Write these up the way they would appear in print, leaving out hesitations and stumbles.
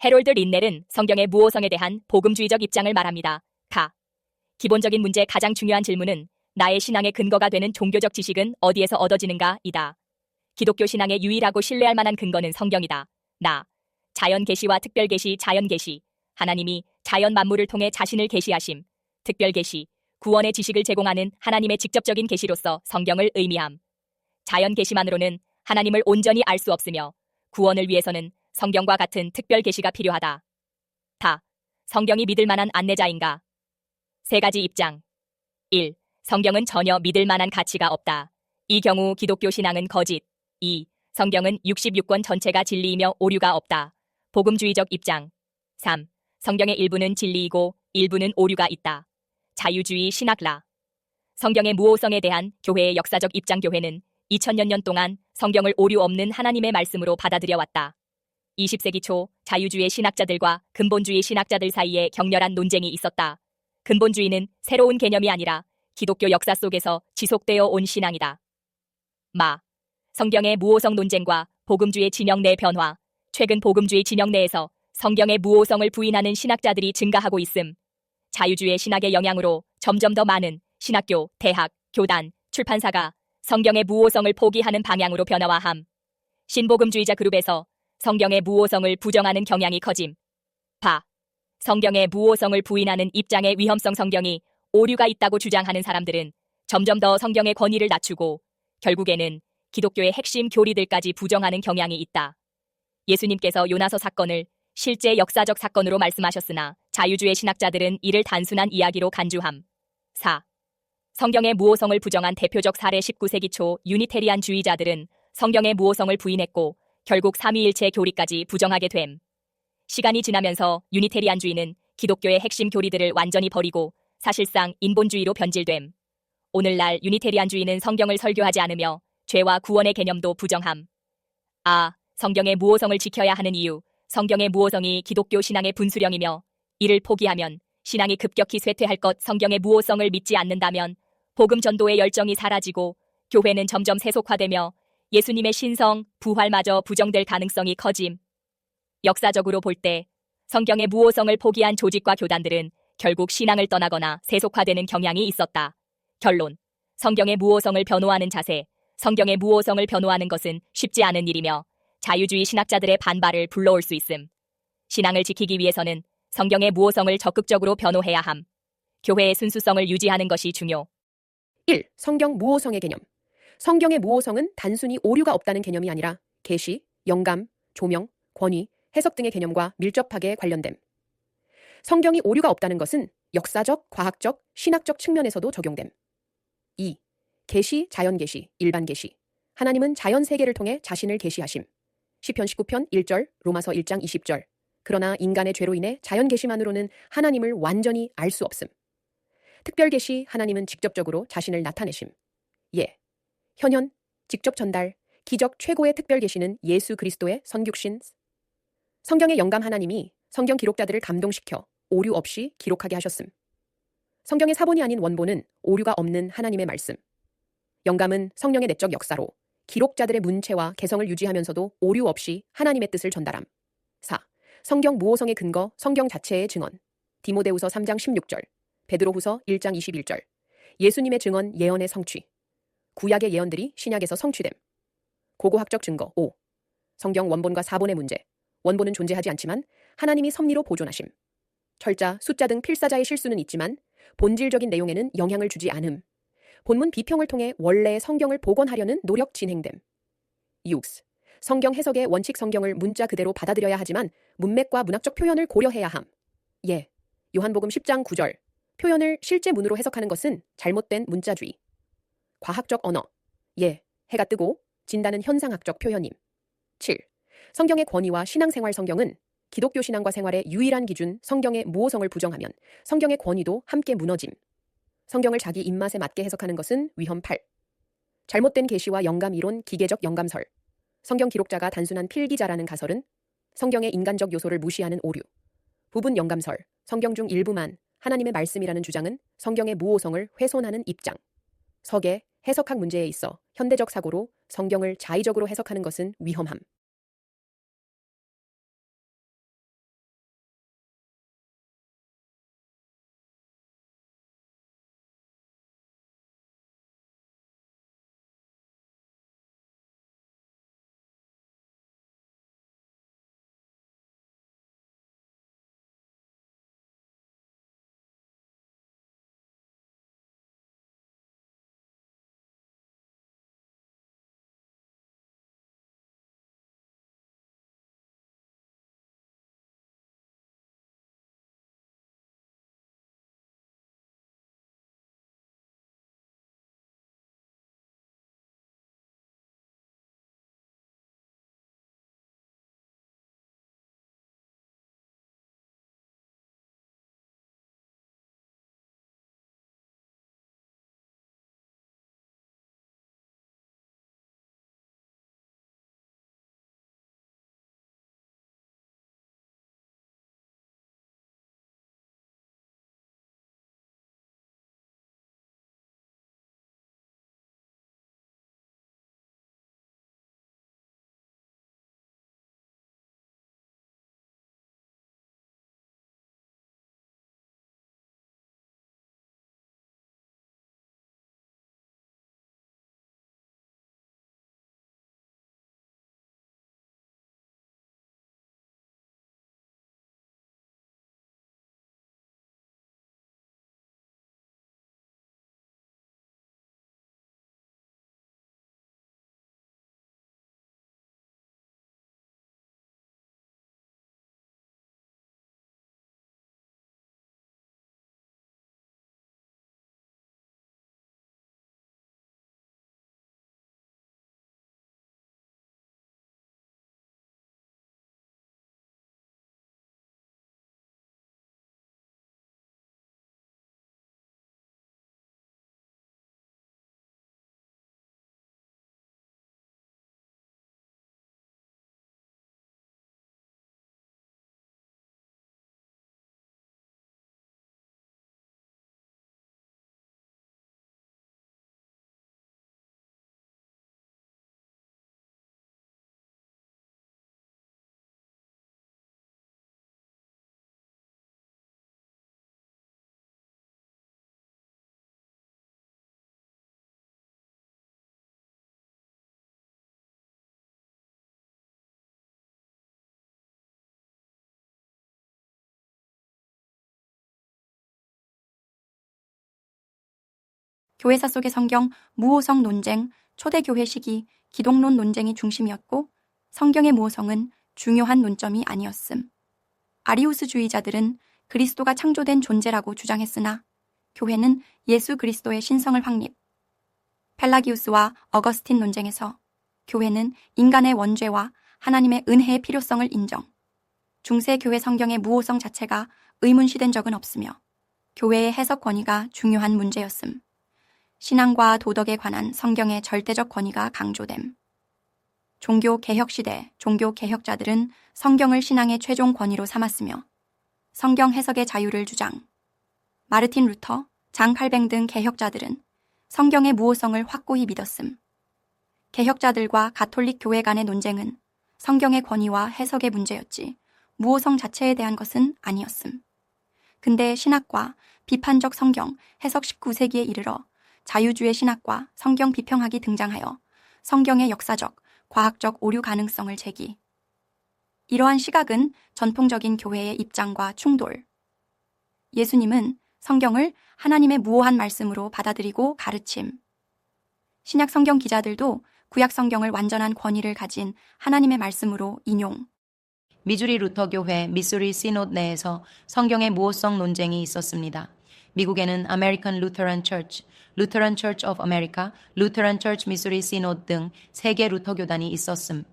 해롤드 린넬은 성경의 무오성에 대한 복음주의적 입장을 말합니다. 기본적인 문제 가장 중요한 질문은 나의 신앙의 근거가 되는 종교적 지식은 어디에서 얻어지는가 이다. 기독교 신앙의 유일하고 신뢰할 만한 근거는 성경이다. 자연 계시와 특별 계시. 자연 계시. 하나님이 자연 만물을 통해 자신을 계시하심. 특별 계시. 구원의 지식을 제공하는 하나님의 직접적인 계시로서 성경을 의미함. 자연 계시만으로는 하나님을 온전히 알 수 없으며 구원을 위해서는 성경과 같은 특별 계시가 필요하다. 성경이 믿을 만한 안내자인가? 세 가지 입장. 1. 성경은 전혀 믿을 만한 가치가 없다. 이 경우 기독교 신앙은 거짓. 2. 성경은 66권 전체가 진리이며 오류가 없다. 복음주의적 입장. 3. 성경의 일부는 진리이고 일부는 오류가 있다. 자유주의 신학라. 성경의 무오성에 대한 교회의 역사적 입장. 교회는 2000여 년 동안 성경을 오류 없는 하나님의 말씀으로 받아들여 왔다. 20세기 초 자유주의 신학자들과 근본주의 신학자들 사이에 격렬한 논쟁이 있었다. 근본주의는 새로운 개념이 아니라 기독교 역사 속에서 지속되어 온 신앙이다. 성경의 무오성 논쟁과 복음주의 진영 내 변화. 최근 복음주의 진영 내에서 성경의 무오성을 부인하는 신학자들이 증가하고 있음. 자유주의 신학의 영향으로 점점 더 많은 신학교, 대학, 교단, 출판사가 성경의 무오성을 포기하는 방향으로 변화와함. 신복음주의자 그룹에서 성경의 무오성을 부정하는 경향이 커짐. 성경의 무오성을 부인하는 입장의 위험성. 성경이 오류가 있다고 주장하는 사람들은 점점 더 성경의 권위를 낮추고 결국에는 기독교의 핵심 교리들까지 부정하는 경향이 있다. 예수님께서 요나서 사건을 실제 역사적 사건으로 말씀하셨으나 자유주의 신학자들은 이를 단순한 이야기로 간주함. 성경의 무오성을 부정한 대표적 사례. 19세기 초 유니테리안주의자들은 성경의 무오성을 부인했고 결국 삼위일체 교리까지 부정하게 됨. 시간이 지나면서 유니테리안주의는 기독교의 핵심 교리들을 완전히 버리고 사실상 인본주의로 변질됨. 오늘날 유니테리안주의는 성경을 설교하지 않으며 죄와 구원의 개념도 부정함. 성경의 무오성을 지켜야 하는 이유. 성경의 무오성이 기독교 신앙의 분수령이며 이를 포기하면 신앙이 급격히 쇠퇴할 것. 성경의 무오성을 믿지 않는다면 복음 전도의 열정이 사라지고 교회는 점점 세속화되며 예수님의 신성, 부활마저 부정될 가능성이 커짐. 역사적으로 볼 때 성경의 무오성을 포기한 조직과 교단들은 결국 신앙을 떠나거나 세속화되는 경향이 있었다. 결론. 성경의 무오성을 변호하는 자세. 성경의 무오성을 변호하는 것은 쉽지 않은 일이며 자유주의 신학자들의 반발을 불러올 수 있음. 신앙을 지키기 위해서는 성경의 무오성을 적극적으로 변호해야 함. 교회의 순수성을 유지하는 것이 중요. 1. 성경 무오성의 개념. 성경의 무오성은 단순히 오류가 없다는 개념이 아니라 계시, 영감, 조명, 권위, 해석 등의 개념과 밀접하게 관련됨. 성경이 오류가 없다는 것은 역사적, 과학적, 신학적 측면에서도 적용됨. 2. 계시, 자연 계시, 일반 계시. 하나님은 자연 세계를 통해 자신을 계시하심. 시편 19편 1절, 로마서 1장 20절. 그러나 인간의 죄로 인해 자연 계시만으로는 하나님을 완전히 알 수 없음. 특별 계시. 하나님은 직접적으로 자신을 나타내심. 현현, 직접 전달, 기적 최고의 특별 계시는 예수 그리스도의 선육신. 성경의 영감. 하나님이 성경 기록자들을 감동시켜 오류 없이 기록하게 하셨음. 성경의 사본이 아닌 원본은 오류가 없는 하나님의 말씀. 영감은 성령의 내적 역사로 기록자들의 문체와 개성을 유지하면서도 오류 없이 하나님의 뜻을 전달함. 4. 성경 무오성의 근거. 성경 자체의 증언. 디모데후서 3장 16절, 베드로후서 1장 21절. 예수님의 증언, 예언의 성취. 구약의 예언들이 신약에서 성취됨. 고고학적 증거. 5. 성경 원본과 사본의 문제. 원본은 존재하지 않지만 하나님이 섭리로 보존하심. 철자, 숫자 등 필사자의 실수는 있지만 본질적인 내용에는 영향을 주지 않음. 본문 비평을 통해 원래의 성경을 복원하려는 노력 진행됨. 6. 성경 해석의 원칙. 성경을 문자 그대로 받아들여야 하지만 문맥과 문학적 표현을 고려해야 함. 요한복음 10장 9절. 표현을 실제 문으로 해석하는 것은 잘못된 문자주의. 과학적 언어. 해가 뜨고 진다는 현상학적 표현임. 7. 성경의 권위와 신앙생활. 성경은 기독교 신앙과 생활의 유일한 기준. 성경의 무오성을 부정하면 성경의 권위도 함께 무너짐. 성경을 자기 입맛에 맞게 해석하는 것은 위험. 8. 잘못된 계시와 영감 이론. 기계적 영감설. 성경 기록자가 단순한 필기자라는 가설은 성경의 인간적 요소를 무시하는 오류. 부분 영감설. 성경 중 일부만 하나님의 말씀이라는 주장은 성경의 무오성을 훼손하는 입장. 서계, 해석학 문제에 있어 현대적 사고로 성경을 자의적으로 해석하는 것은 위험함. 교회사 속의 성경, 무호성 논쟁, 초대교회 시기, 기독론 논쟁이 중심이었고 성경의 무호성은 중요한 논점이 아니었음. 아리우스주의자들은 그리스도가 창조된 존재라고 주장했으나 교회는 예수 그리스도의 신성을 확립. 펠라기우스와 어거스틴 논쟁에서 교회는 인간의 원죄와 하나님의 은혜의 필요성을 인정. 중세 교회 성경의 무호성 자체가 의문시된 적은 없으며 교회의 해석 권위가 중요한 문제였음. 신앙과 도덕에 관한 성경의 절대적 권위가 강조됨. 종교 개혁 시대 종교 개혁자들은 성경을 신앙의 최종 권위로 삼았으며 성경 해석의 자유를 주장. 마르틴 루터, 장 칼뱅 등 개혁자들은 성경의 무호성을 확고히 믿었음. 개혁자들과 가톨릭 교회 간의 논쟁은 성경의 권위와 해석의 문제였지 무호성 자체에 대한 것은 아니었음. 근대 신학과 비판적 성경 해석 19세기에 이르러 자유주의 신학과 성경 비평학이 등장하여 성경의 역사적, 과학적 오류 가능성을 제기. 이러한 시각은 전통적인 교회의 입장과 충돌. 예수님은 성경을 하나님의 무오한 말씀으로 받아들이고 가르침. 신약 성경 기자들도 구약 성경을 완전한 권위를 가진 하나님의 말씀으로 인용. 미주리 루터교회 미수리 시노드 내에서 성경의 무호성 논쟁이 있었습니다. 미국에는 American Lutheran Church, Lutheran Church of America, Lutheran Church 미수리 시노드 등 3개 루터교단이 있었음.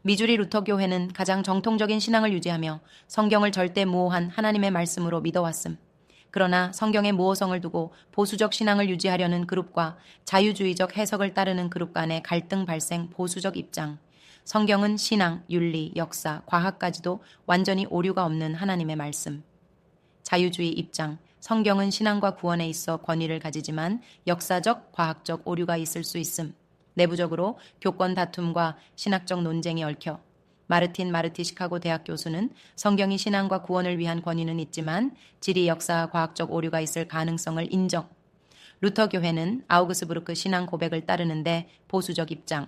미주리 루터교회는 가장 정통적인 신앙을 유지하며 성경을 절대 무호한 하나님의 말씀으로 믿어왔음. 그러나 성경의 무호성을 두고 보수적 신앙을 유지하려는 그룹과 자유주의적 해석을 따르는 그룹 간의 갈등 발생 보수적 입장. 성경은 신앙, 윤리, 역사, 과학까지도 완전히 오류가 없는 하나님의 말씀. 자유주의 입장. 성경은 신앙과 구원에 있어 권위를 가지지만 역사적, 과학적 오류가 있을 수 있음. 내부적으로 교권 다툼과 신학적 논쟁이 얽혀 마르티 시카고 대학 교수는 성경이 신앙과 구원을 위한 권위는 있지만 지리, 역사, 과학적 오류가 있을 가능성을 인정. 루터 교회는 아우그스부르크 신앙 고백을 따르는데 보수적 입장.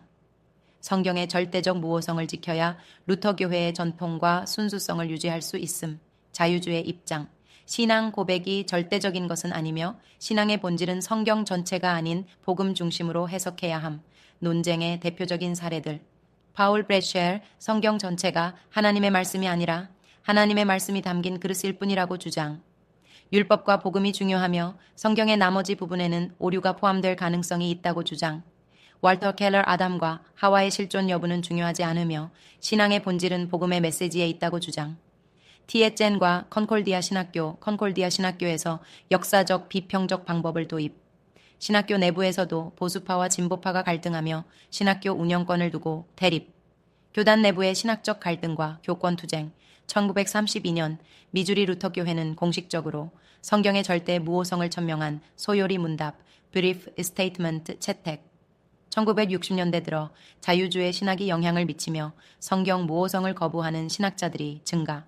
성경의 절대적 무호성을 지켜야 루터 교회의 전통과 순수성을 유지할 수 있음. 자유주의 입장. 신앙 고백이 절대적인 것은 아니며 신앙의 본질은 성경 전체가 아닌 복음 중심으로 해석해야 함. 논쟁의 대표적인 사례들. 파울 브레쉘 성경 전체가 하나님의 말씀이 아니라 하나님의 말씀이 담긴 그릇일 뿐이라고 주장. 율법과 복음이 중요하며 성경의 나머지 부분에는 오류가 포함될 가능성이 있다고 주장. 월터 켈러 아담과 하와의 실존 여부는 중요하지 않으며 신앙의 본질은 복음의 메시지에 있다고 주장. 티에젠과 컨콜디아 신학교에서 역사적 비평적 방법을 도입. 신학교 내부에서도 보수파와 진보파가 갈등하며 신학교 운영권을 두고 대립. 교단 내부의 신학적 갈등과 교권 투쟁. 1932년 미주리 루터교회는 공식적으로 성경의 절대 무호성을 천명한 소요리 문답, Brief Statement 채택. 1960년대 들어 자유주의 신학이 영향을 미치며 성경 무호성을 거부하는 신학자들이 증가.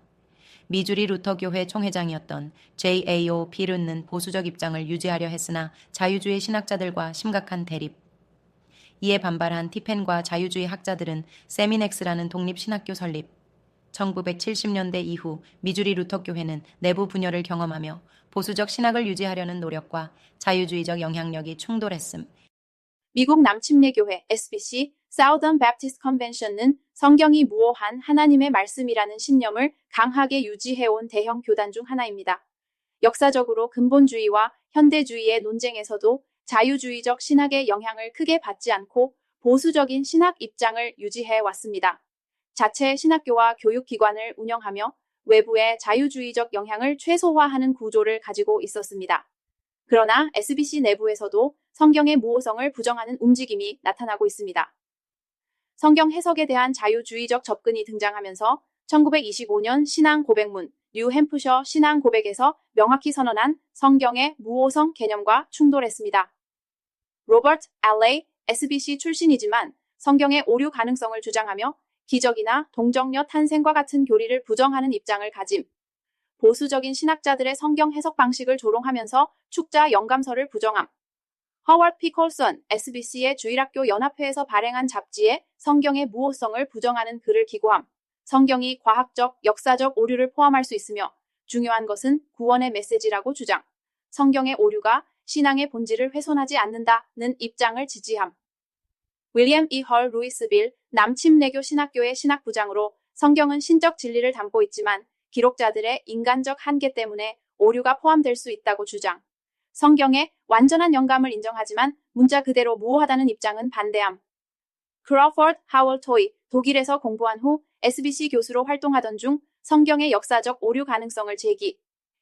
미주리 루터교회 총회장이었던 J.A.O. 피른는 보수적 입장을 유지하려 했으나 자유주의 신학자들과 심각한 대립. 이에 반발한 티펜과 자유주의 학자들은 세미넥스라는 독립신학교 설립. 1970년대 이후 미주리 루터교회는 내부 분열을 경험하며 보수적 신학을 유지하려는 노력과 자유주의적 영향력이 충돌했음. 미국 남침례교회 SBC Southern Baptist Convention은 성경이 무오한 하나님의 말씀이라는 신념을 강하게 유지해온 대형 교단 중 하나입니다. 역사적으로 근본주의와 현대주의의 논쟁에서도 자유주의적 신학의 영향을 크게 받지 않고 보수적인 신학 입장을 유지해 왔습니다. 자체 신학교와 교육기관을 운영하며 외부의 자유주의적 영향을 최소화하는 구조를 가지고 있었습니다. 그러나 SBC 내부에서도 성경의 무호성을 부정하는 움직임이 나타나고 있습니다. 성경 해석에 대한 자유주의적 접근이 등장하면서 1925년 신앙 고백문, 뉴햄프셔 신앙 고백에서 명확히 선언한 성경의 무호성 개념과 충돌했습니다. 로버트 알레이 SBC 출신이지만 성경의 오류 가능성을 주장하며 기적이나 동정녀 탄생과 같은 교리를 부정하는 입장을 가짐. 보수적인 신학자들의 성경 해석 방식을 조롱하면서 축자 영감서를 부정함. 허워드 피 콜슨 SBC의 주일학교 연합회에서 발행한 잡지에 성경의 무호성을 부정하는 글을 기고함. 성경이 과학적, 역사적 오류를 포함할 수 있으며 중요한 것은 구원의 메시지라고 주장. 성경의 오류가 신앙의 본질을 훼손하지 않는다는 입장을 지지함. 윌리엄 E. 헐 루이스빌 남침내교 신학교의 신학부장으로 성경은 신적 진리를 담고 있지만 기록자들의 인간적 한계 때문에 오류가 포함될 수 있다고 주장. 성경의 완전한 영감을 인정하지만 문자 그대로 무오하다는 입장은 반대함. 크로포드 하월 토이 독일에서 공부한 후 SBC 교수로 활동하던 중 성경의 역사적 오류 가능성을 제기.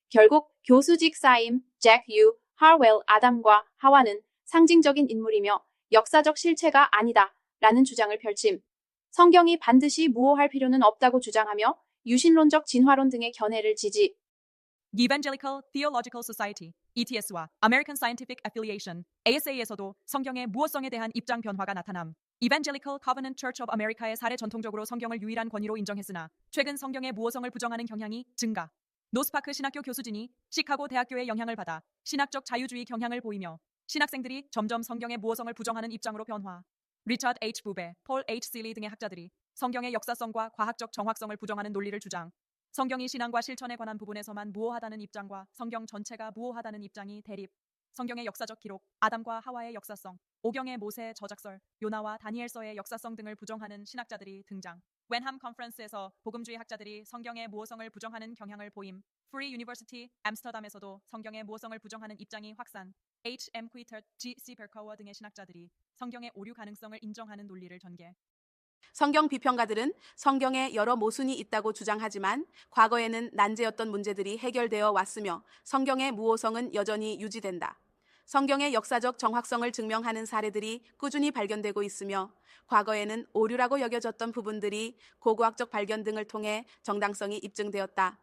결국 교수직 쌓임 잭 유, 하웰 아담과 하와는 상징적인 인물이며 역사적 실체가 아니다 라는 주장을 펼침. 성경이 반드시 무오할 필요는 없다고 주장하며 유신론적 진화론 등의 견해를 지지. Evangelical Theological Society (ETS와 American Scientific Affiliation (ASA에서도) 성경의 무오성에 대한 입장 변화가 나타남. Evangelical Covenant Church of America의 사례 전통적으로 성경을 유일한 권위로 인정했으나 최근 성경의 무오성을 부정하는 경향이 증가. 노스파크 신학교 교수진이 시카고 대학교의 영향을 받아 신학적 자유주의 경향을 보이며 신학생들이 점점 성경의 무오성을 부정하는 입장으로 변화. 리차드 H. 부베, 폴 H. 실리 등의 학자들이 성경의 역사성과 과학적 정확성을 부정하는 논리를 주장. 성경이 신앙과 실천에 관한 부분에서만 무오하다는 입장과 성경 전체가 무오하다는 입장이 대립. 성경의 역사적 기록, 아담과 하와의 역사성, 오경의 모세의 저작설, 요나와 다니엘서의 역사성 등을 부정하는 신학자들이 등장. 웬함 컨퍼런스에서 복음주의 학자들이 성경의 무오성을 부정하는 경향을 보임. 프리 유니버시티 암스터담에서도 성경의 무오성을 부정하는 입장이 확산. H.M. 퀴터, G.C. 베커워 등의 신학자들이 성경의 오류 가능성을 인정하는 논리를 전개. 성경 비평가들은 성경에 여러 모순이 있다고 주장하지만 과거에는 난제였던 문제들이 해결되어 왔으며 성경의 무오성은 여전히 유지된다. 성경의 역사적 정확성을 증명하는 사례들이 꾸준히 발견되고 있으며 과거에는 오류라고 여겨졌던 부분들이 고고학적 발견 등을 통해 정당성이 입증되었다.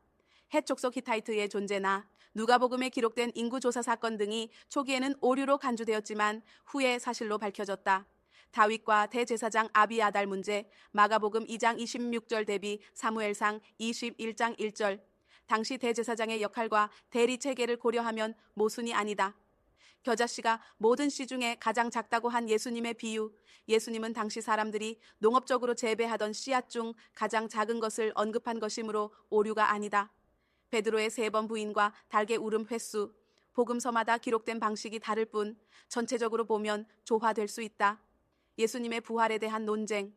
헷 족속 히타이트의 존재나 누가복음에 기록된 인구조사 사건 등이 초기에는 오류로 간주되었지만 후에 사실로 밝혀졌다. 다윗과 대제사장 아비아달 문제, 마가복음 2장 26절 대비 사무엘상 21장 1절. 당시 대제사장의 역할과 대리 체계를 고려하면 모순이 아니다. 겨자씨가 모든 씨 중에 가장 작다고 한 예수님의 비유. 예수님은 당시 사람들이 농업적으로 재배하던 씨앗 중 가장 작은 것을 언급한 것이므로 오류가 아니다. 베드로의 3번 부인과 닭의 울음 횟수. 복음서마다 기록된 방식이 다를 뿐 전체적으로 보면 조화될 수 있다. 예수님의 부활에 대한 논쟁.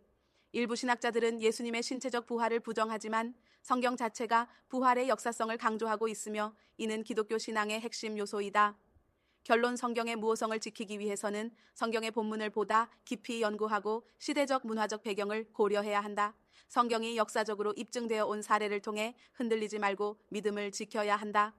일부 신학자들은 예수님의 신체적 부활을 부정하지만 성경 자체가 부활의 역사성을 강조하고 있으며 이는 기독교 신앙의 핵심 요소이다. 결론, 성경의 무오성을 지키기 위해서는 성경의 본문을 보다 깊이 연구하고 시대적 문화적 배경을 고려해야 한다. 성경이 역사적으로 입증되어 온 사례를 통해 흔들리지 말고 믿음을 지켜야 한다.